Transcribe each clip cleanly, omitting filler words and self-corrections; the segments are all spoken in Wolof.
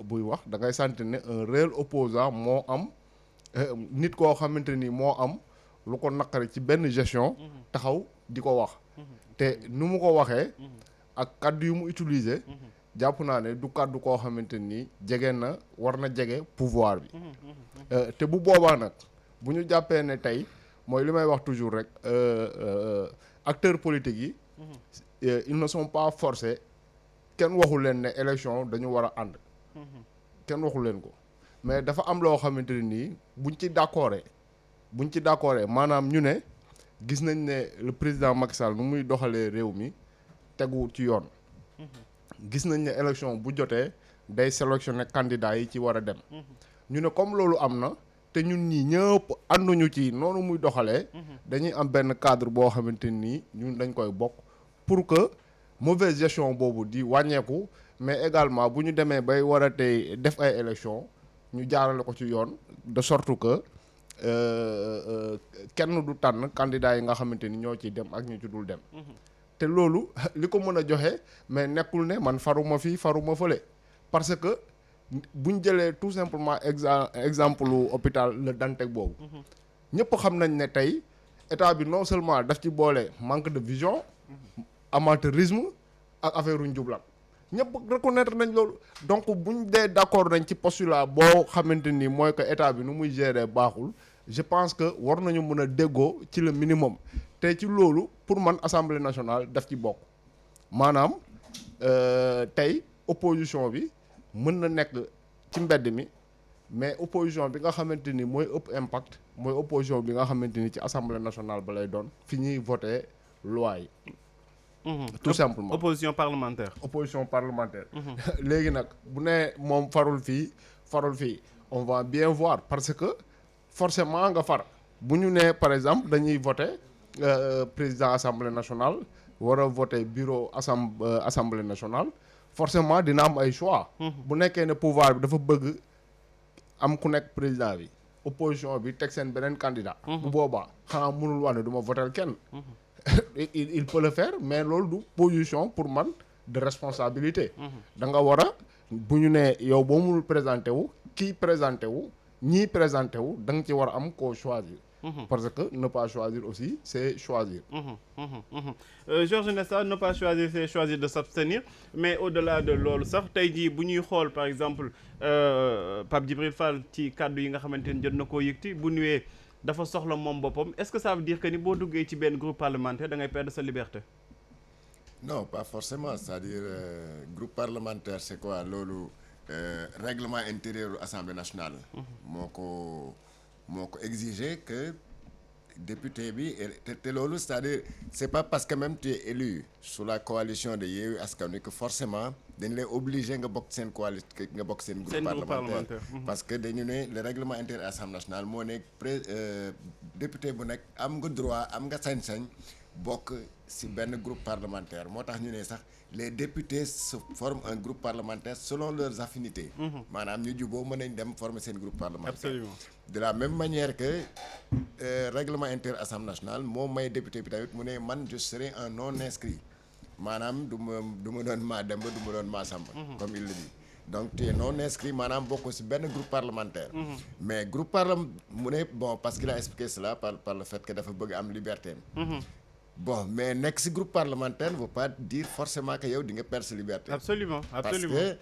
buy wax da ngay sentir ne un réel opposant moo am nit koo xamante ni moo am lu ko naqari ci benn gestion taxaw di ko wax te nu mu ko waxee ak kàddu yu mu utiliser jàpp naa ne du kàddu koo xamante ni jege na war na jege pouvoir bi te bu boobaa nag bu ñu jàppee ne tey mooy li may wax toujours rek acteurs politiques yi ils ne sont pas forcés kenn waxu leen ne élection dañu war a ànd kenn waxu leen ko mais dafa am loo xamante ne nii buñ ci d'accordé maanaam ñu ne gis nañ ne le président Macky Sall nu muy doxalee réew mi tegu ci yoon gis nañ ne élection bu jotee day sélectionner candidats yi ci war a dem ñu ne comme loolu am na te ñun ñii ñëpp ànduñu ci noonu muy doxalee dañuy am benn cadre boo xamante nii ñun dañ koy bokk pour que mauvaise gestion boobu di wàññeeku mais également bu ñu demee bay war a tey def ay élection ñu jaarale ko ci yoon de sorte que kenn du tànn candidat yi nga xamante ni ñoo ciy dem ak ñu ci dul dem te loolu li ko mën a joxe mais nekkul ne man faruma fii faruma fële parce que buñ jëlee tout simplement exemple hôpital Le Dantec boobu ñëpp xam nañ ne tey état bi non seulement daf ci boole manque de vision amateurisme ak affaire u njublan ñëpp reconnaître nañ loolu donc buñ dee d'accord nañ ci postulat boo xamante ni mooy que état bi nu muy gérer baaxul je pense que war nañu mën a déggoo ci le minimum te ci loolu pour man assemblée nationale daf ci bokk maanaam tey opposition bi mën na nekk ci mbedd mi mais opposition bi nga xamante ni mooy ëpp impact mooy opposition bi nga xamante ni ci assemblée nationale ba lay doon fi ñuy voter loi yi tout simplement opposition parlementaire léegi nag bu ne moom farul fii on va bien voir parce que forcément nga far bu ñu nee par exemple dañuy voter président assemblée nationale war a voter bureau assemblée nationale forcément dina am ay choix bu nekkee ne pouvoir bi dafa bëgg am ku nekk président bi opposition bi teg seen beneen candidat bu boobaa xanaa mënul wax ne du ma voter kenn il peut le faire mais loolu du position pour man de responsabilité da nga war a bu ñu nee yow boo mënul présenté wu kii présenté wu ñii présenté wu da nga ci war a am koo choisir parce que ne pas choisir aussi c'est choisir Georges Nesta ne pas choisir c'est choisir de s'abstenir mais au-delà de loolu sax tey jii bu ñuy xool par exemple Pape Djibril Fall ci kàddu yi nga xamante ni jot na koo yëgti bu nuwee dafa soxla moom boppam est-ce que ça veut dire que ni boo duggee ci benn groupe parlementaire da ngay perdre sa liberté non pas forcément c'est-à-dire groupe parlementaire c'est quoi loolu règlement intérieur Assemblée nationale moo ko exiger que député bi te loolu c'est-à-dire c'est pas parce que même tu es élu sous la coalition de Yewwi Askan Wi que forcément dañ lay obligé nga bokk seen coalition nga bokk seen groupe parlementaire parce que dañu ne le règlement intérieur Assemblée nationale moo ne député bu nekk am nga droit am nga sañ-sañ bokk ci benn groupe parlementaire moo tax ñu ne sax les députés se forment un groupe parlementaire selon leurs affinités maanaam ñu juboo mën nañ dem former seen groupe parlementaire absolument de la même manière que règlement intérieur Assemblée nationale moo may député bi tamit mu ne man je serai un non inscrit maanaam du ma doon maa Demba du ma doon maa Samba comme il le dit donc tu es non inscrit maanaam bokk ci benn groupe parlementaire mais groupe parlementaire mu ne bon parce qu'il a expliqué cela par le fait que dafa bëgg am liberté bon mais nekk ci groupe parlementaire ne veut pas dire forcément que yow di nga perdre sa liberté absolument parce que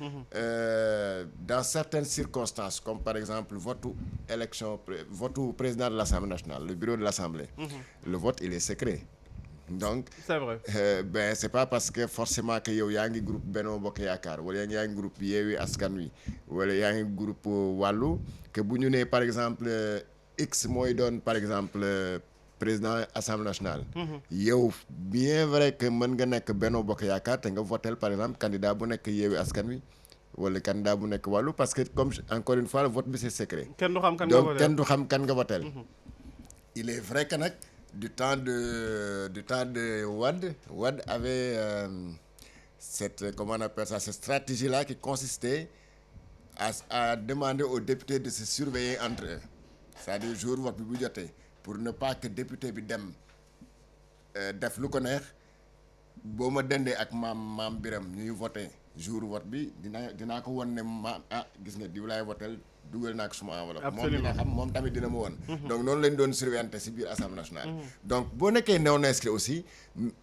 dans certaines circonstances comme par exemple votu président de l'Assemblée nationale le bureau de l'Assemblée le vote il est secret donc c'est vrai ben c'est pas parce que forcément que yow yaa ngi groupe Benno Bokk Yaakaar wala yaa ngi groupe Yewwi Askan Wi wala yaa ngi groupe Wallu que bu ñu nee par exemple X mooy doon par exemple président Assemblée nationale yow bien vrai que mën nga nekk Benno Bokk Yaakaar te nga votel par exemple candidat bu nekk Yewwi Askan Wi wala candidat bu nekk Wallu parce que comme encore une fois le vote bi c'est secret donc kenn du xam kan nga votel il est vrai que nag du temps de Wade avait cette comment on appelle ça cette stratégie là qui consistait à demander aux députés de se surveiller entre eux c'est-à-dire jour vote bi bu jotee pour ne pas que député bi dem def lu ko neex boo ma dendee ak maam Biram ñuy voté jour vote bi dinaa ko won ne gis nga diw laay votel dugal naa ko suma enveloppe. moom dina xam moom tamit dina ma woon. donc noonu lañ doon surveillante si biir assemblée nationale. donc boo nekkee non inscrit aussi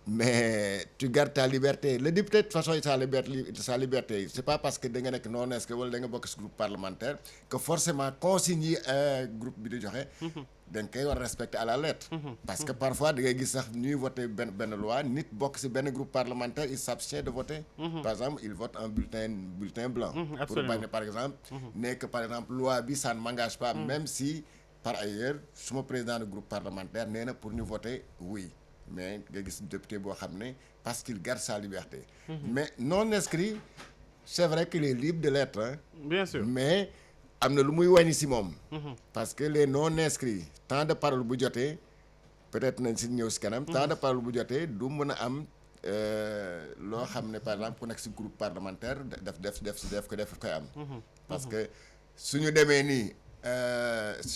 mais tu gardes ta liberté le député de toute façon sa liberté c'est pas parce que da nga nekk non inscrit wala da nga bokk si groupe parlementaire que forcément consignes yi groupe bi di joxe. da nga koy war a respecter à la lettre. parce que parfois da ngay gis sax ñuy voter benn loi nit bokk si benn groupe parlementaire il s'abstient de voter. par exemple il vote un bulletin blanc. pour bañ par exemple. nekk par exemple loi bi ça ne m'engage pas. même si par ailleurs suma président de groupe parlementaire nee na pour ñu voter oui mais nga gis député boo xam ne parce qu'il garde sa liberté. mais non inscrit c'est vrai qu'il est libre de l'être hein. Bien sûr mais. am na lu muy wàññi si moom. parce que les non inscrits temps de parole bu jotee peut-être nañ si ñëw si kanam. temps de parole bu jotee du mën a am loo xam ne par exemple ku nekk si groupe parlementaire def koy am. parce que suñu demee nii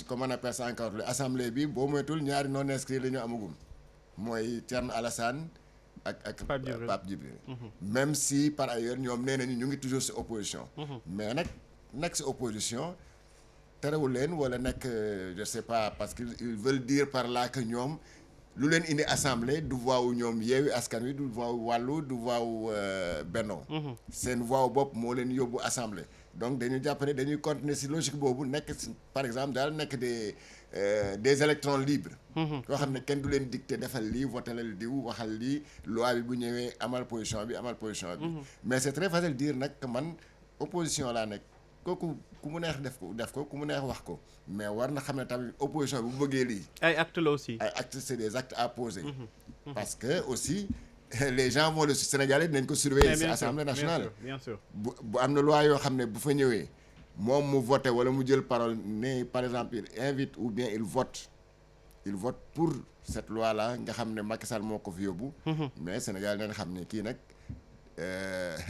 comment on appelle ça encore l'assemblée bi boo moytul ñaari non inscrits la ñu amagum mooy Thierno Alassane ak Pape Djibril. même si par ailleurs ñoom nee nañu ñu ngi toujours si opposition. mais nag. nekk si opposition terewul leen wala nekk je sais pas parce que ils veulent dire par là que ñoom lu leen indi assemblée du voix wu ñoom Yewwi Askan Wi du voix wu Wallu du voix wu Benno seen voix wu bopp moo leen yóbbu assemblée donc dañu jàpp ne dañuy continuer si logique boobu nekk par exemple daal nekk des électrons libres koo xam ne kenn du leen dicter defal lii votelal diw waxal lii loi bi bu ñëwee amal position bi mais c'est très facile dire nag que man opposition laa nekk kooku ku mu neex def ko ku mu neex wax ko mais war na xam ne tamit opposition bu bëggee lii. ay actes la aussi. ay actes c'est des actes à poser. parce que aussi les gens vont le Sénégalais dinañ ko surveiller ci Assemblée nationale. bien sûr bu am na loi yoo xam ne bu fa ñëwee moom mu voté wala mu jël parole ne par exemple il invite ou bien il vote pour cette loi là nga xam ne Macky Sall moo ko fi yóbbu. mais Sénégal nañ xam ne kii nag.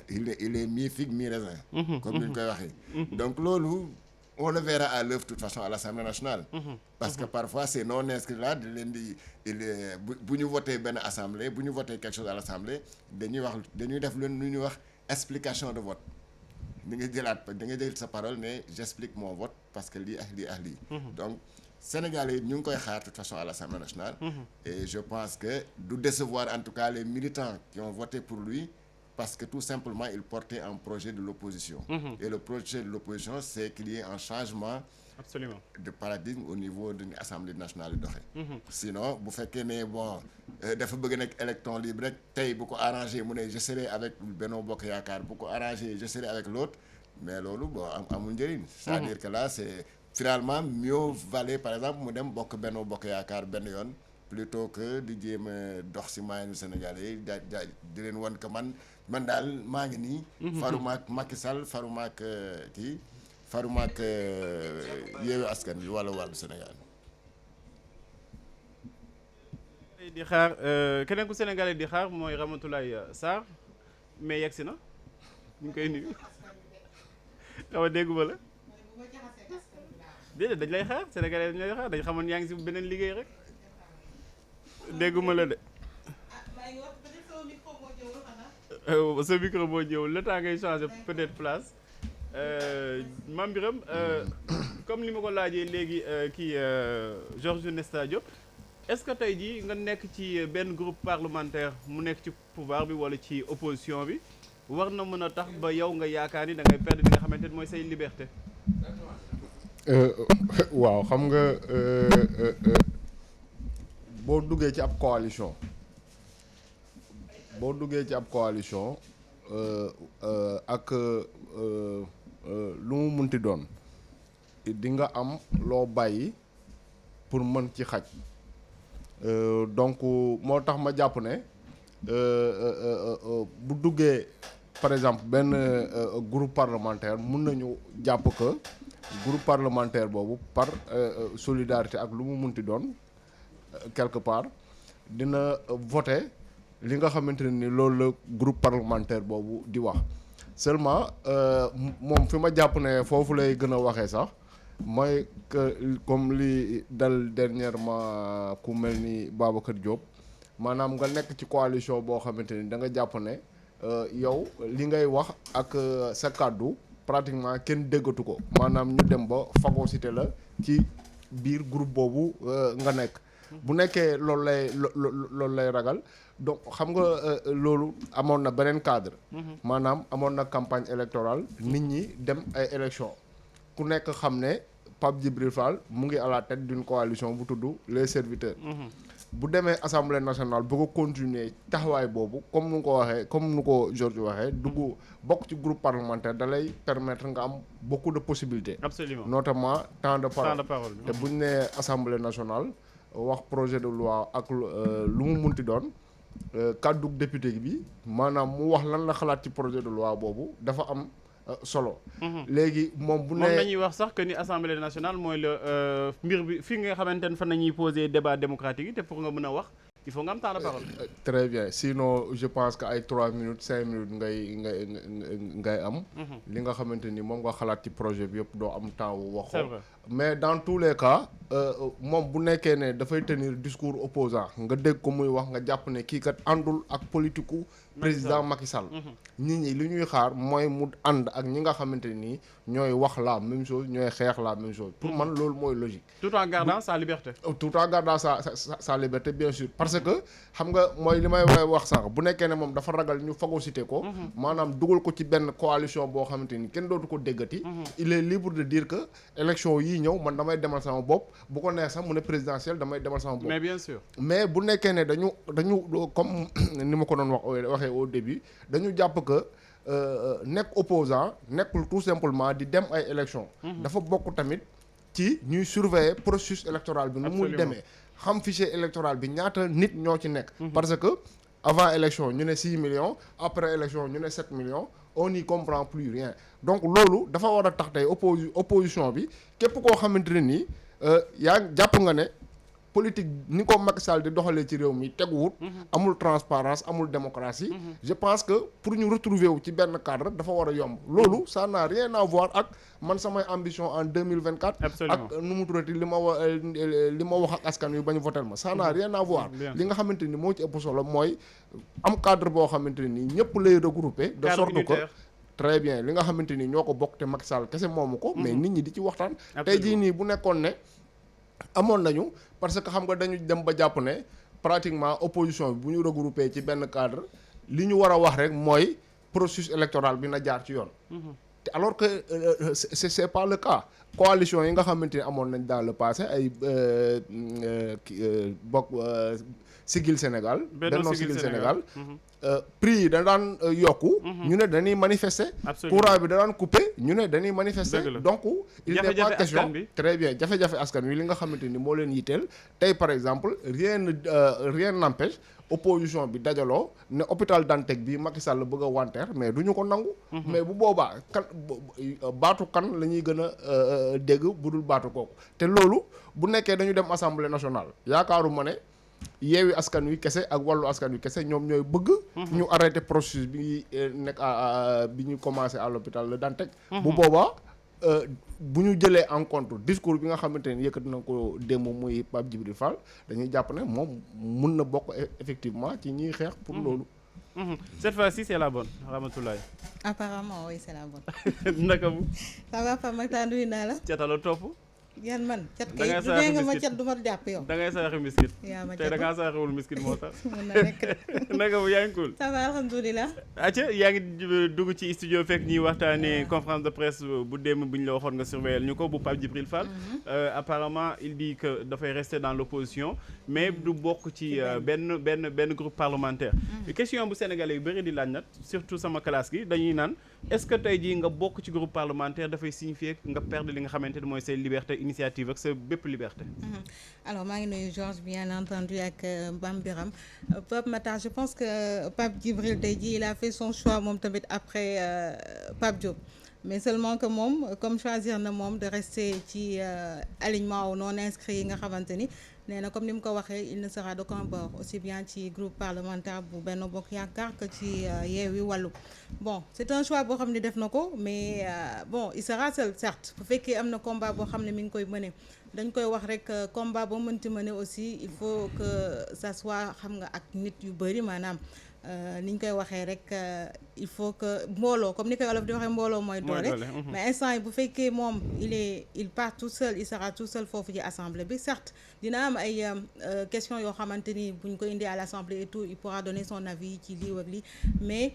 il est mi-figue mi-raisin. comme ni ñu koy waxee. donc loolu on le verra à l'œuvre de toute façon à l'Assemblée nationale. parce que parfois ces non inscrits là di leen di bu ñu voté benn assemblée bu ñu voté quelque chose à l'assemblée dañuy def lu ñuy wax explication de vote. da nga jël sa parole ne j'explique mon vote parce que lii ak lii. donc Sénégalais yi ñu ngi koy xaar de toute façon à l'Assemblée nationale. et je pense que du décevoir en tout cas les militants qui ont voté pour lui. parce que tout simplement il portait un projet de l'opposition. Et le projet de l'opposition c'est qu'il y ait un changement de paradigme au niveau de l'Assemblée nationale di doxee. sinon bu fekkee ne bon dafa bëgg nekk électron libre rek tey bu ko arrangé mu ne je serai avec Benno Bokk Yaakaar bu ko arrangé je serai avec l'autre mais loolu bon amul njëriñ. c'est-à-dire que là c'est finalement mieux valait par exemple mu dem bokk Benno Bokk Yaakaar benn yoon plutôt que di jéem a dox si maayanu Sénégalais yi di leen wan que man daal maa ngi nii. faruma ak Macky Sall faruma ak Yewwi Askan Wi wala wàllu Sénégal. di xaar keneen ku Sénégalais di xaar mooy Ramatoulaye Sarr mais yegsi na ñu ngi koy nuyu xaw a dégguma la déedéet dañ lay xaar Sénégalais dañ lay xaar dañ xamoon yaa ngi si beneen liggéey rek dégguma la de. sa micro boo ñëwul le temps ngay changer peut-être place Mame Birame comme li ma ko laajee léegi kii Georges Nesta Diop est-ce que tey jii nga nekk ci benn groupe parlementaire mu nekk ci pouvoir bi wala ci opposition bi war na mën a tax ba yow nga yaakaar ni da ngay perdre li nga xamante ni mooy say liberté. waaw xam nga boo duggee ci ab coalition. ak lu mu munti doon di nga am loo bàyyi pour mën ci xaj donc moo tax ma jàpp ne bu duggee par exemple benn groupe parlementaire mun nañu jàpp que groupe parlementaire boobu par solidarité ak lu mu munti doon quelque part dina voter li nga xamante ne ni loolu la groupe parlementaire boobu di wax seulement moom fi ma jàpp ne foofu lay gën a waxee sax mooy que comme li dal dernièrement ku mel ni Babacar Diop maanaam nga nekk ci coalition boo xamante ni da nga jàpp ne yow li ngay wax ak sa kàddu pratiquement kenn déggatu ko maanaam ñu dem ba phagocyté la ci biir groupe boobu nga nekk bu nekkee loolu lay ragal donc xam nga loolu amoon na beneen cadre maanaam amoon na campagne électorale nit ñi dem ay élection ku nekk xam ne Pape Djibril Fall mu ngi à la tête d'une coalition bu tudd les serviteurs bu demee assemblée nationale bu ko continuer taxawaay boobu comme nu ko waxee comme nu ko Georges waxee dugg bokk ci groupe parlementaire da lay permettre nga am beaucoup de possibilités. Absolument. Notamment temps de parole. Temps de parole. te bu ñu nee assemblée nationale wax projet de loi ak lu mu munti doon kàddu député bi maanaam mu wax lan la xalaat ci projet de loi boobu dafa am solo. léegi moom bu nee moom la ñuy wax sax que ni assemblée nationale mooy le mbir bi fi nga xamante ne fan la ñuy poser débat démocratique yi te pour nga mën a wax il faut nga am temps de parole. Très bien sinon je pense que ay 3 minutes 5 minutes ngay am. li nga xamante ni moom nga xalaat ci projet bi yëpp doo am temps wu wax. C'est vrai. mais dans tous les cas moom bu nekkee ne dafay tenir discours opposant nga dégg ko muy wax nga jàpp ne kii kat àndul ak politiku président Macky Sall. nit ñi li ñuy xaar mooy mu ànd ak ñi nga xamante ni ñooy wax la même chose ñooy xeex la même chose pour man loolu mooy logique. tout en gardant sa liberté. tout en gardant sa liberté bien sûr parce que xam nga mooy li may wax sànq bu nekkee ne moom dafa ragal ñu phagocyté ko. maanaam dugal ko ci benn coalition boo xamante ni kenn dootu ko déggati. il est libre de dire que élection yii ñëw man damay demal sama bopp bu ko neex sax mu ne présidentielle damay demal sama bopp. mais bien sûr. mais bu nekkee ne dañu comme ni ma ko doon waxee au début dañu jàpp que nekk opposant nekkul tout simplement di dem ay élection dafa bokk tamit ci ñuy surveiller processus électoral bi nu muy demee xam fichier électoral bi ñaata nit ñoo ci nekk parce que avant élection ñu ne 6 millions après élection ñu ne 7 millions on n'y comprend plus rien donc loolu dafa war a tax tey opposition bi képp koo xamante ne nii yaa jàpp nga ne politique ni ko Macky Sall di doxalee ci réew mi teguwut amul transparence amul démocratie je pense que pour ñu retrouver wu ci benn cadre dafa war a yomb loolu ça n'a rien à voir ak man samay ambition en 2024 Absolument. ak nu mu turati li ma wax ak askan wi ba ñu votel ma ça n'a rien à voir Bien. li nga xamante ni moo ci ëpp solo mooy am cadre boo xamante ni ñëpp lay regrouper de Cadre sorte que unitaire. très bien li nga xamante ni ñoo ko bokk te Macky Sall kese moomu ko mais nit ñi di ci waxtaan tey jii nii bu nekkoon ne amoon nañu parce que xam nga dañu dem ba jàpp ne pratiquement opposition bi bu ñu regroupé ci benn cadre li ñu war a wax rek mooy processus électoral bi na jaar ci yoon te alors que c'est pas le cas coalition yi nga xamante ni amoon nañ dans le passé ay bokk Siggil Sénégal Benno Siggil Sénégal prix yi da daan yokku ñu ne dañuy manifester Absolument. courant bi da daan coupé ñu ne dañuy manifester Dëgg la. donc il n'est pas Jafe-jafe question askan bi. très bien jafe-jafe askan wi li nga xamante ni moo leen yitteel tey par exemple rien n'empêche opposition bi dajaloo ne hôpital Dantec bi Macky Sall bëgg a wanteer mais du ñu ko nangu mais bu boobaa kan baatu kan la ñuy gën a dégg bu dul baatu kooku te loolu bu nekkee dañu dem assemblée nationale yaakaaruma ne yeewi askan wi kese ak wàllu askan wi kese ñoom ñooy bëgg ñu arrêté processus bi nekk bi ñu commencé à l'hôpital de Dantec bu boobaa bu ñu jëlee en compte discours bi nga xamante ne yëkkati na ko démb muy Pape Djibril Fall dañuy jàpp ne moom mun na bokk effectivement ci ñiy xeex pour loolu Cette fois-ci c'est la bonne Ramatoulaye. Apparemment oui c'est la bonne. naka bu ça va Pape Makhtar nuyu naa la. catala topp yan man cat Da ngay kay du saraxe dee nga ma biscuit. cat du ma jàpp yow. da ngay saraxi miskit yaa ma tey da cat ngaa saraxewul miskit moo tax mun na nekk. naka bu yaa ngi cool ça va alhamdulilah. acca yaa ngi dugg ci studio fekk ñuy waxtaanee conférence de presse bu démb bu ñu la waxoon nga surveiller ñu ko bu Pape Djibril Fall apparemment il dit que dafay rester dans l'opposition mais du bokk ci benn groupe parlementaire question bu sénégalais yu bëri di laaj nag surtout sama classe gi dañuy naan est-ce que tey jii nga bokk ci groupe parlementaire dafay signifier nga perdre li nga xamante ne mooy say liberté initiative ak sa bépp liberté Alors maa ngi nuyu Georges bien entendu ak Bam Biram Pape Makhtar je pense que Pape Djibril tey jii il a fait son choix moom tamit après Pape Diop mais seulement que moom comme choisir na moom de rester ci alignement wu non inscrit yi nga xamante ni nee na comme ni mu ko waxee il ne sera d'aucun bord aussi bien ci groupe parlementaire bu Benno Bokk Yaakaar que ci Yewwi Wallu bon c'est un choix boo xam ne def na ko mais bon il sera seul certes bu fekkee am na combat boo xam ne mi ngi koy mëne dañ koy wax rek combat boo mënti mëne aussi il faut que ça soit xam nga ak nit yu bëri maanaam ni ñu koy waxee rek il faut que mbooloo comme ni koy Wolof di waxee mbooloo mooy doole mais instant yi bu fekkee moom il part tout seul il sera tout seul foofu ci assemblée bi certes dina am ay questions yoo xamante ni buñ ko indi à l'assemblée et tout il pourra donner son avis ci lii ak lii mais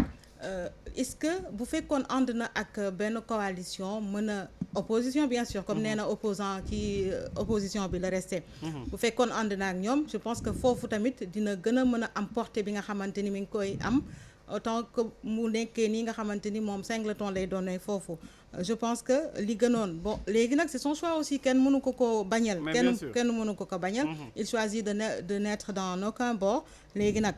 est-ce que bu fekkoon ànd na ak benn coalition mën a opposition bien sûr comme nee na opposant ci opposition bi la resté bu fekkoon ànd na ak ñoom je pense que foofu tamit dina gën a mën a am portée bi nga xamante ni mi ngi koy am autant que mu nekkee nii nga xamante ni moom singleton lay doonee foofu je pense que li gënoon bon léegi nag c'est son choix aussi kenn mënu ko bañal kenn mënu ko bañal il choisit de n'être dans aucun bord léegi nag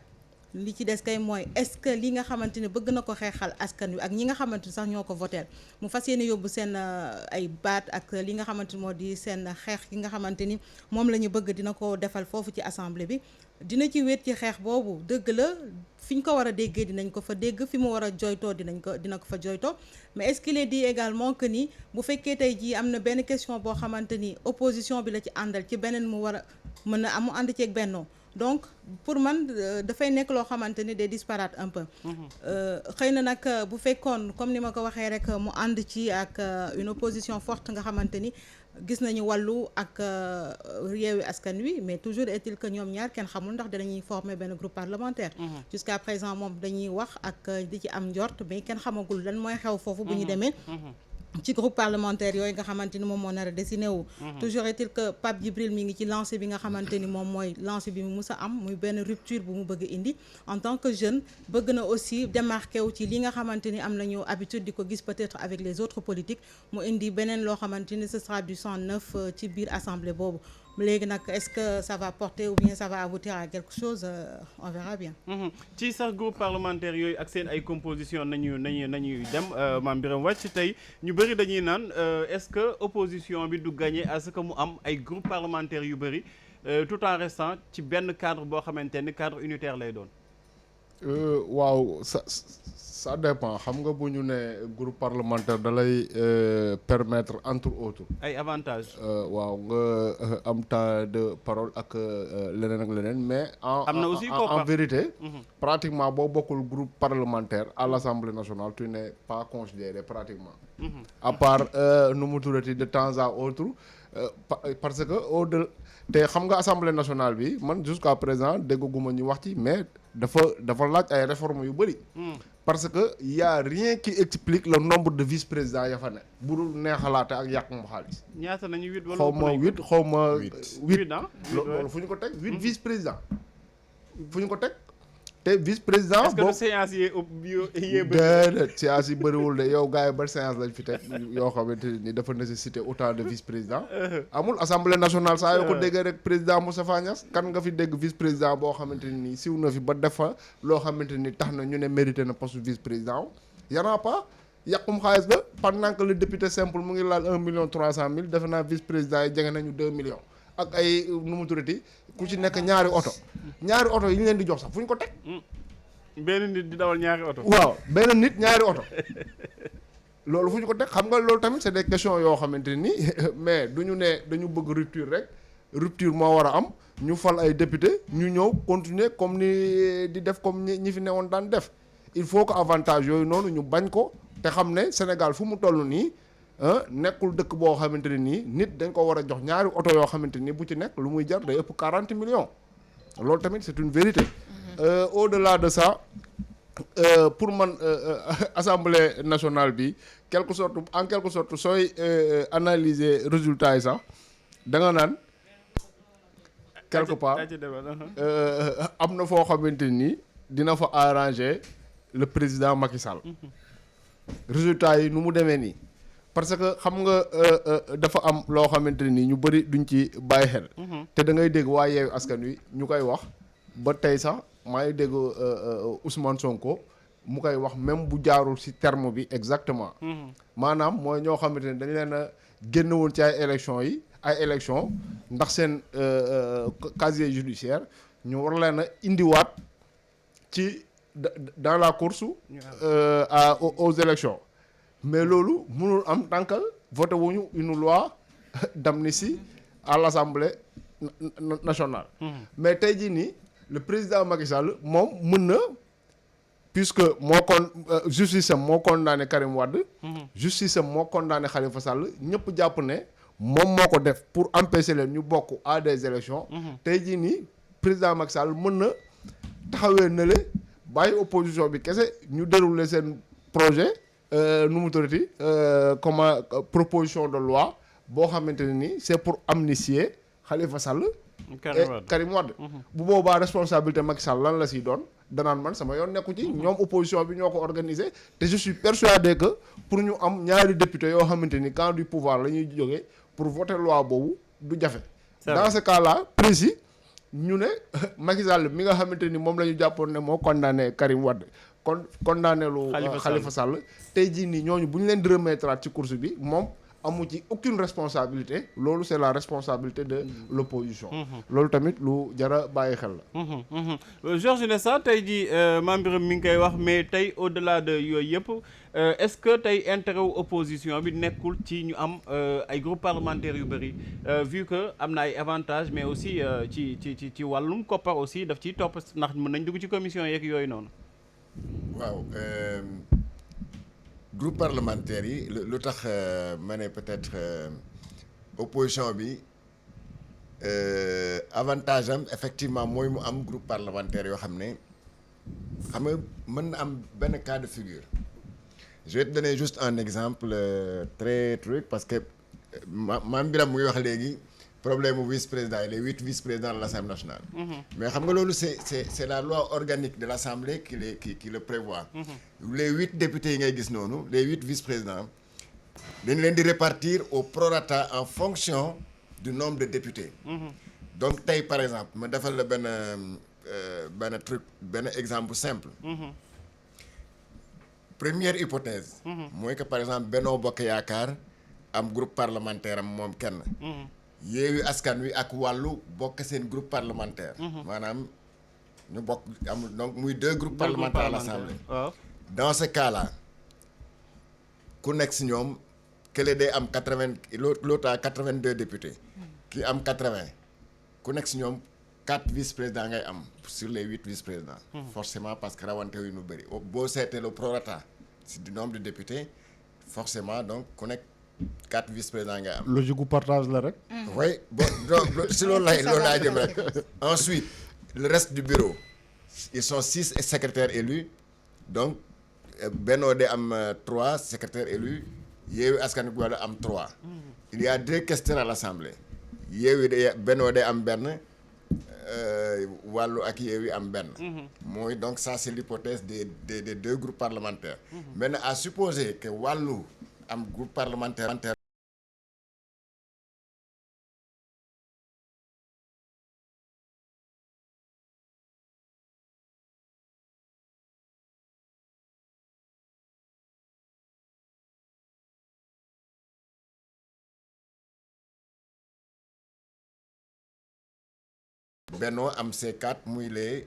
li ci des kay mooy est-ce que li nga xamante ni bëgg na ko xeexal askan wi ak ñi nga xamante ni sax ñoo ko voteel mu fas yéene yóbbu seen ay baat ak li nga xamante ni moo di seen xeex yi nga xamante ni moom la ñu bëgg dina ko defal foofu ci assemblée bi dina ci wéet ci xeex boobu dëgg la fi ñu ko war a déggee dinañ ko fa dégg fi mu war a jooytoo dina ko fa jooytoo mais est-ce qu'il est dit également que ni bu fekkee tey jii am na benn question boo xamante ni opposition bi la ci àndal ci beneen mu war a mën a am ànd ceeg bennoo donc pour man dafay nekk loo xamante ni day disparate un peu xëy na nag bu fekkoon comme ni ma ko waxee rek mu ànd ci ak une opposition forte nga xamante ni gis nañu wàllu ak Yewwi Askan Wi mais toujours est-il que ñoom ñaar kenn xamul ndax danañuy former benn groupe parlementaire jusqu'à présent moom dañuy wax ak di ci am njort mais kenn xamagul lan mooy xew foofu bu ñu demee ci groupe parlementaire yooyu nga xamante ni moom moo nar a dessiné wu toujours est-il que Pape Djibril mi ngi ci lancé bi nga xamante ni moom mooy lancé bi mu mus a am muy benn rupture bu mu bëgg indi en tant que jeune bëgg na aussi démarqué wu ci li nga xamante ni am nañu habitude di ko gis peut-être avec les autres politiques mu indi beneen loo xamante ni ce sera du sang neuf ci biir assemblée boobu léegi nag est-ce que ça va porter ou bien ça va aboutir à quelque chose on verra bien. ci sax groupe parlementaire yooyu ak seen ay composition nañuy dem Mame Birame Wathie tey ñu bëri dañuy naan est-ce que opposition bi du gagner à ce que mu am ay groupe parlementaire yu bëri tout en restant ci benn cadre boo xamante ni cadre unitaire lay doon. waaw ça dépend xam nga bu ñu ne groupe parlementaire da lay permettre entre autres ay avantages. waaw nga am temps de parole ak leneen ak leneen mais am na aussi en vérité pratiquement boo bokkul groupe parlementaire à l'Assemblée nationale tu n'es pas considéré pratiquement à part nu mu tuddati de temps à autre parce que te xam nga Assemblée nationale bi man jusqu'à présent dégguma ñu wax ci mais dafa laaj ay réformes yu bëri parce que y a rien qui explique le nombre de vice-présidents ya fa ne bu dul neexalaate ak yàq mu xaalis ñaata nañu 8 wala xaw ma 8 xaw ma 8 loolu fu ñu ko teg 8 vice-présidents fu ñu ko teg te vice-président est-ce que du séance yee déedéet séance yi bëriwul de yow gars yi ba séance lañ fi teg yoo xamante ni dafa nécessiter autant de vice-président amul assemblée nationale saa yoo ko déggee rek président Moustapha Niasse kan nga fi dégg vice-président boo xamante ni siw na fi ba defa loo xamante ni tax na ñu ne mérité na poste vice-président y en a pas yàqum xaalis ba pendant que le député simple mu ngi laal 1,3 million defe naa vice-président yi jege nañu 2 millions ak ay nu mu turati ku ci nekk ñaari oto yi ñu leen di jox sax fu ñu ko teg. benn nit di dawal ñaari oto. waaw benn nit ñaari oto loolu fu ñu ko teg xam nga loolu tamit c'est des questions yoo xamante ni mais du ñu ne dañu bëgg rupture rek rupture moo war a am ñu fal ay député ñu ñëw continuer comme ni di def comme ñi fi newoon daan def il faut que avantage yooyu noonu ñu bañ ko te xam ne Sénégal fu mu toll nii. nekkul dëkk boo xamante ne nii nit dañ ko war a jox ñaari oto yoo xamante ni bu ci nekk lu muy jar day ëpp 40 millions loolu tamit c'est une vérité au-delà de ça pour man Assemblée nationale bi en quelque sorte sooy analyser résultats yi sax da nga naan quelque part am na foo xamante ni dina fa arranger le président Macky Sall résultats yi nu mu demee nii parce que xam nga dafa am loo xamante ni ñu bëri duñ ci bàyyi xel te da ngay dégg waa Yewwi Askan Wi ñu koy wax ba tey sax maa ngi dégg Ousmane Sonko mu koy wax même bu jaarul ci terme bi exactement maanaam mooy ñoo xamante ne dañ leen a génn woon ci ay élection ndax seen casier judiciaire ñu war leen a indiwaat ci dans la course aux élections mais loolu mënul am tant que voté wuñu une loi d'amnistie à l'Assemblée nationale mais tey jii nii le président Macky Sall moom mën na puisque justice am moo condamné Karim Wade justice am moo condamné Khalifa Sall ñëpp jàpp ne moom moo ko def pour empêcher leen ñu bokk à des élections tey jii nii président Macky Sall mën na taxawee na le bàyyi opposition bi kese ñu dérouler seen projet nu mu tuddati comment proposition de loi boo xamante ne ni c'est pour amnistier Khalifa Sall Karim Wade bu boobaa responsabilité Macky Sall lan la siy doon danaan man sama yoon nekku ci ñoom opposition bi ñoo ko organisé te je suis persuadé que pour ñu am ñaari député yoo xamante ni camp du pouvoir la ñuy jógee pour voter loi boobu du jafe dans ce cas là précis ñu ne Macky Sall mi nga xamante ni moom la ñu jàppoon ne moo condamné Karim Wade condamné lu Khalifa Sall tey jii nii ñooñu bu ñu leen di remettre ci course bi moom amu ci aucune responsabilité loolu c'est la responsabilité de l'opposition loolu tamit lu jara bàyyi xel la Georges Nessa tey jii Mame Birame mi ngi koy wax mais tey au-delà de yooyu yëpp est-ce que tey intérêt wu opposition bi nekkul ci ñu am ay groupes parlementaires yu bëri vu que am na ay avantages mais aussi ci wàllum koppar aussi daf ciy topp ndax mën nañ dugg ci commission yeeg yooyu noonu waaw groupe parlementaire yi lu tax ma ne peut-être opposition bi avantage am effectivement mooy mu am groupe parlementaire yoo xam ne xam nga mën na am benn cas de figure je vais te donner juste un exemple très truc parce que Mame Birame mu ngi wax léegi problème mu vice-président et les 8 vice-présidents de l'Assemblée nationale mais xam nga loolu c'est la loi organique de l'Assemblée qui le prévoit les 8 députés yi ngay gis noonu les 8 vice-présidents dañ leen di répartir au prorata en fonction du nombre de députés donc tey par exemple ma defal la benn truc benn exemple simple première hypothèse mooy que par exemple Benno Bokk Yaakaar am groupe parlementaire am moom kenn Yewwi Askan Wi ak Wàllu bokk seen groupe parlementaire maanaam ñu bokk am donc muy 2 groupes parlementaires à l'Assemblée dans ce cas-là ku nekk si ñoom kële day am 80 l'autre a 82 députés ki am 80 ku nekk si ñoom 4 vice-présidents ngay am sur les 8 vice-présidents forcément parce que rawante yu ñu bëri boo seetee le prorata si du nombre de députés forcément donc ku nekk 4 vice-présidents ngay am. logique gu partage la rek. oui bon donc si loolu laa jëm rek ensuite le reste du bureau ils sont 6 secrétaires élus donc Benno day am 3 secrétaires élus Yewwi Askan Wi am 3 il y a 2 questeurs à l'Assemblée Benno day am benn Wàllu ak Yewwi am benn mooy donc ça c'est l'hypothèse des 2 groupes parlementaires maintenant à supposer que Wàllu am groupe parlementaire Benno am C4 muy les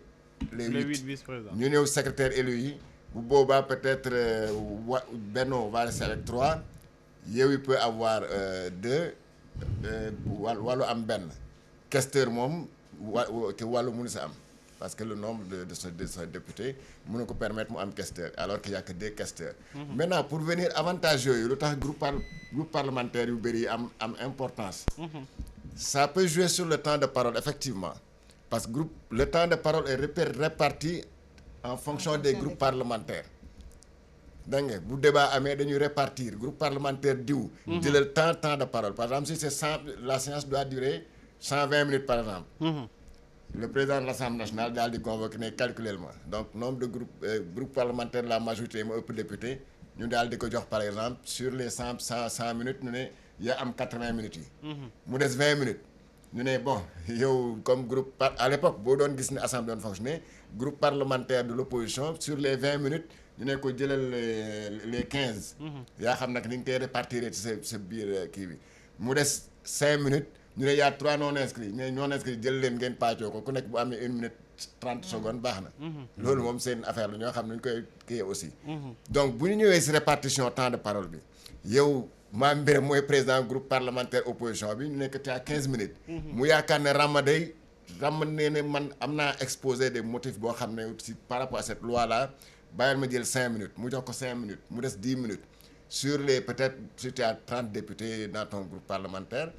8 vice-présidents ñu ñëw secrétaire élu yi bu boobaa peut-être Benno va rester avec 3 Yewwi peut avoir 2 Wàllu am benn questeur moom te Wàllu mënu sa am parce que le nombre de ce député mënu ko permettre mu am questeur alors qu'il y a que 2 questeurs maintenant pour venir avantage yooyu lu tax groupe parlementaire yu bëri am importance ça peut jouer sur le temps de parole effectivement parce que le temps de parole est réparti en fonction des groupes parlementaires dégg nga bu débat amee dañuy répartir groupe parlementaire diw jëlal temps de parole par exemple si c'est 100 la séance doit durer 120 minutes par exemple le président de l'Assemblée nationale daal di convoquer ne calculellement donc nombre de groupe parlementaire la majorité moo ëpp député ñu daal di ko jox par exemple sur les 100 minutes ñu ne yaa am 80 minutes yi mu des 20 minutes ñu ne bon yow comme groupe à l'époque boo doon gis ne assemblée doon fonctionner groupe parlementaire de l'opposition sur les 20 minutes ñu ne ko jëlal les 15. yaa xam nag ni nga koy répartir ci sa biir kii bi mu des 5 minutes ñu ne y a 3 non inscrits mais non inscrits jël leen ngeen pàccoo ko ku nekk bu amee 1 minute 30 secondes baax na. loolu moom seen affaire la ñoo xam ne ñu koy kii aussi. donc bu ñu ñëwee ci répartition temps de parole bi yow. Mame Birame mooy président groupe parlementaire opposition bi ñu nekk ci à 15 minutes. mu yaakaar ne Rama nee ne man am naa exposé des motifs boo xam ne si par rapport à cette loi là bàyyil ma jël 5 minutes mu jox ko 5 minutes mu des 10 minutes sur les peut-être si tu as 30 députés dans ton groupe parlementaire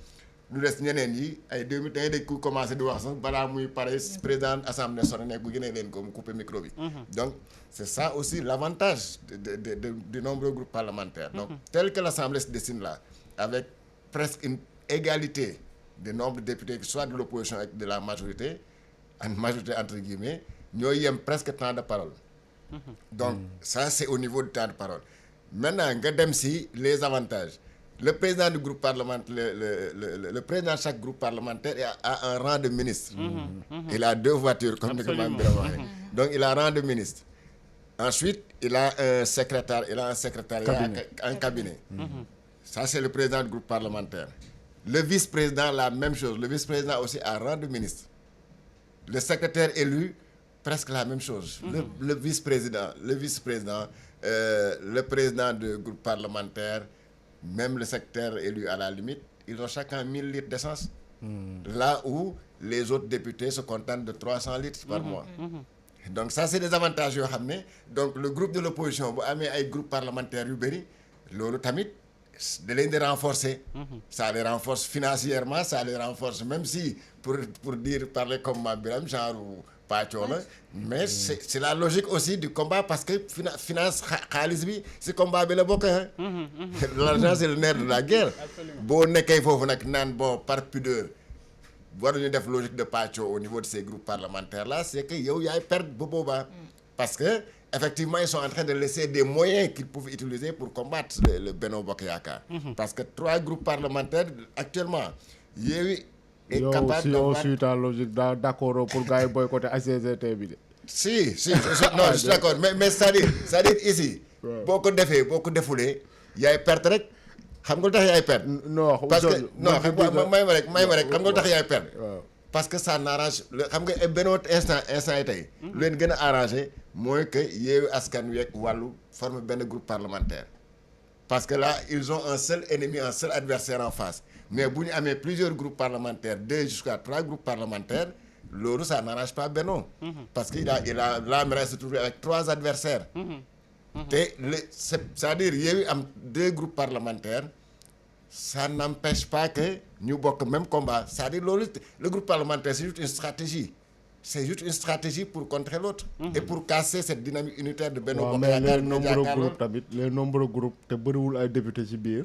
lu des ñeneen yi ay 2 minutes da ngay dégg ku commencé di wax sax balaa muy pare président assemblée sonné nekk bu génnee leen ko mu coupé micro bi. donc c'est ça aussi l'avantage de nombreux groupes parlementaires. Donc, tel que l'Assemblée se dessine là, avec presque une égalité de nombre de députés, que ce soit de l'opposition et de la majorité, une majorité entre guillemets, nous y avons presque temps de parole. Donc, ça c'est au niveau du temps de parole. Maintenant, regardez si les avantages. Le président du groupe parlementaire, le président de chaque groupe parlementaire a un rang de ministre. Il a 2 voitures, comme le Mame Birame. Donc, il a un rang de ministre. Ensuite, il a un secrétariat, un cabinet. Ça, c'est le président du groupe parlementaire. Le vice-président, la même chose. Le vice-président aussi a rang de ministre. Le secrétaire élu, presque la même chose. Le vice-président, le président du groupe parlementaire, même le secrétaire élu à la limite, ils ont chacun 1000 litres d'essence. Là où les autres députés se contentent de 300 litres par mois. Donc ça c'est des avantages yoo xam ne donc le groupe de l'opposition bu amee ay groupe parlementaire yu bëri loolu tamit da leen di renforcer. Ça les renforce financièrement, ça les renforce même si pour dire parler comme Mame Birame genre pàccoo la mais c'est la logique aussi du combat parce que finance xaalis bi ci combat bi la bokk l'argent c'est le nerf de la guerre. boo nekkee foofu nag naan bon par pudeur waruñu def logique de pàccoo au niveau de ces groupes parlementaires là c'est que yow yaay perdre ba boobaa parce que effectivement ils sont en train de laisser des moyens qu'ils peuvent utiliser pour combattre le Benno Bokk Yaakaar parce que 3 groupes parlementaires actuellement Yewwi est capable yow si ta logique d'accord pour gars yi boycotter HCCT bi de si non je suis d'accord mais c'est-à-dire ici boo ko defulee yaay perdre rek xam nga lu tax yaay perdre. non parce que non xam nga may ma rek xam nga lu tax yaay perdre. parce que ça n'arrange xam nga benn instant yi tey. lu leen gën a arrangé mooy que Yewwi Askan Wi ak Wallu forme benn groupe parlementaire. parce que là ils ont un seul ennemi, un seul adversaire en face mais bu ñu amee plusieurs groupes parlementaires 2 jusqu'à 3 groupes parlementaires loolu ça n'arrange pas Benno. parce que il a là il se trouve avec 3 adversaires. C'est-à-dire Yewwi am 2 groupes parlementaires ça n'empêche pas que ñu bokk même combat c'est-à-dire loolu le groupe parlementaire c'est juste une stratégie pour contrer l'autre et pour casser cette dynamique unitaire de Benno Bokk Yaakaar. mais les nombreux groupes te bëriwul ay députés ci biir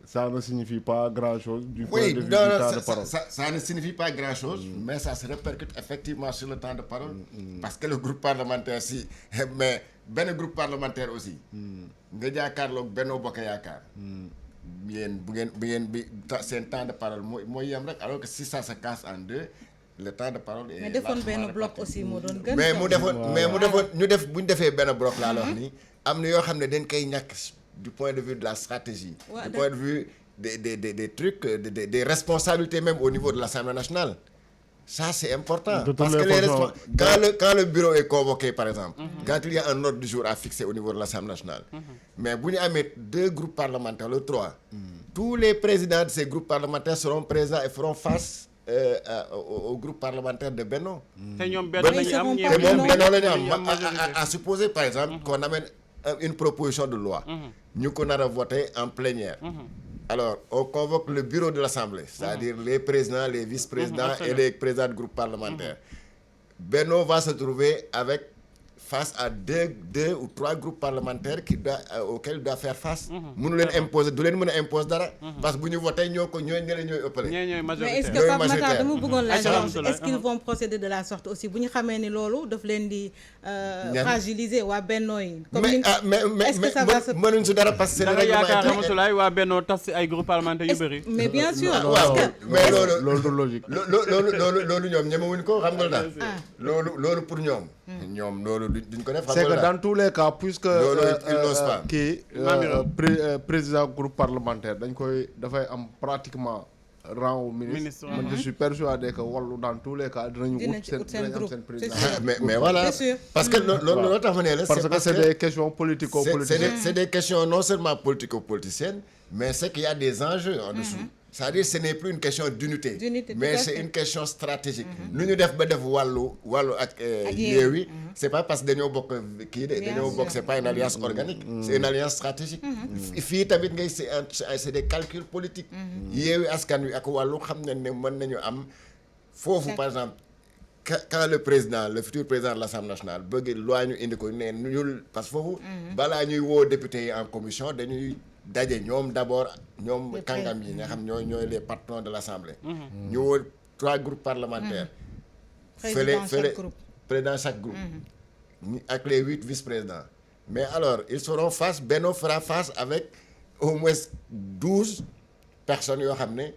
ça ne signifie pas grand-chose du point de vue du temps de parole. Ça ne signifie pas grand-chose mais ça se répercute effectivement sur le temps de parole parce que le groupe parlementaire si mais benn groupe parlementaire aussi nga jàkkaarloog Benno Bokk Yaakaar yéen bu ngeen seen temps de parole mooy yem rek alors que si ça se casse en 2 le temps de parole est mais defoon benn bloc aussi moo doon gën mais mu defoon bu ñu defee benn bloc laa la wax nii am na yoo xam ne dañ koy ñàkk du point de vue de la stratégie du point de vue des trucs des responsabilités même au niveau de l'Assemblée nationale. Ça c'est important parce que quand le bureau est convoqué par exemple quand il y a un ordre du jour à fixer au niveau de l'Assemblée nationale mais bu ñu amee 2 groupes parlementaires le 3 tous les présidents de ces groupes parlementaires seront présents et feront face au groupe parlementaire de Benno. te ñoom Benno la ñu am à supposer par exemple qu'on amène une proposition de loi ñu ko nar a voter en plénière. Alors, on convoque le bureau de l'Assemblée, c'est-à-dire les présidents, les vice-présidents et les présidents de groupes parlementaires. Benno va se trouver avec face à deux ou trois groupes parlementaires auxquels il doit faire face. mënu leen imposer du leen mën a imposer dara. parce que bu ñu voté ñooy ëppale. ñooy majoritaire mais est-ce que Pape Matar dama bëggoon laaj est-ce qu'ils vont procéder de la sorte aussi bu ñu xamee ni loolu daf leen di fragiliser waa Benno yi. mais mënuñ si dara parce que. da nga yaakaar Ramatoulaye waa Benno tas si ay groupes parlementaires yu bëri. mais bien sûr. waaw mais loolu du logique. loolu ñoom ñemewuñ ko xam nga daal. loolu pour ñoom. ñoom loolu duñ ko def. c'est que dans tous les cas puisque kii président groupe parlementaire dafay am pratiquement rang au ministre. man je suis persuadé que Wallu dans tous les cas dinañu am seen président. mais voilà parce que loolu tax ma ne la. parce que c'est des questions politico-politiciennes. c'est des questions non seulement politico-politiciennes mais c'est qu'il y a des enjeux en dessous. c'est-à-dire ce n'est plus une question d'unité mais c'est une question stratégique nu ñu def ba def wàllu ak Yewwi c'est pas parce que dañoo bokk kii de dañoo bokk c'est pas une alliance organique c'est une alliance stratégique fii tamit ngay c'est des calculs politiques Yewwi Askan Wi ak wàllu xam ne mën nañu am foofu par exemple quand le futur président de l'Assemblée nationale bëgg loi ñu indi ko ne ñul parce que foofu balaa ñuy woo député yi en commission dañuy daje ñoom d'abord ñoom kàngam yi nga xam ñooy les patrons de l'Assemblée ñu woo 3 groupes parlementaires président chaque groupe ak les 8 vice-présidents mais alors ils seront face Benno fera face avec au moins 12 personnes yoo xam ne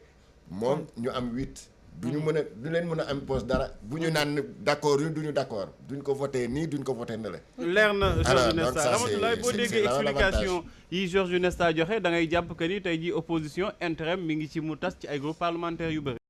moom ñu am 8 du leen mën a imposer dara bu ñu naan d'accord yu duñu d'accord duñ ko voté nii duñ ko voté ne la. leer na Georges Nesta Ramatoulaye boo déggee explication yi Georges Nesta joxe da ngay jàpp que ni tey jii opposition intérêt mi ngi ci mu tas ci ay groupes parlementaires yu bëri.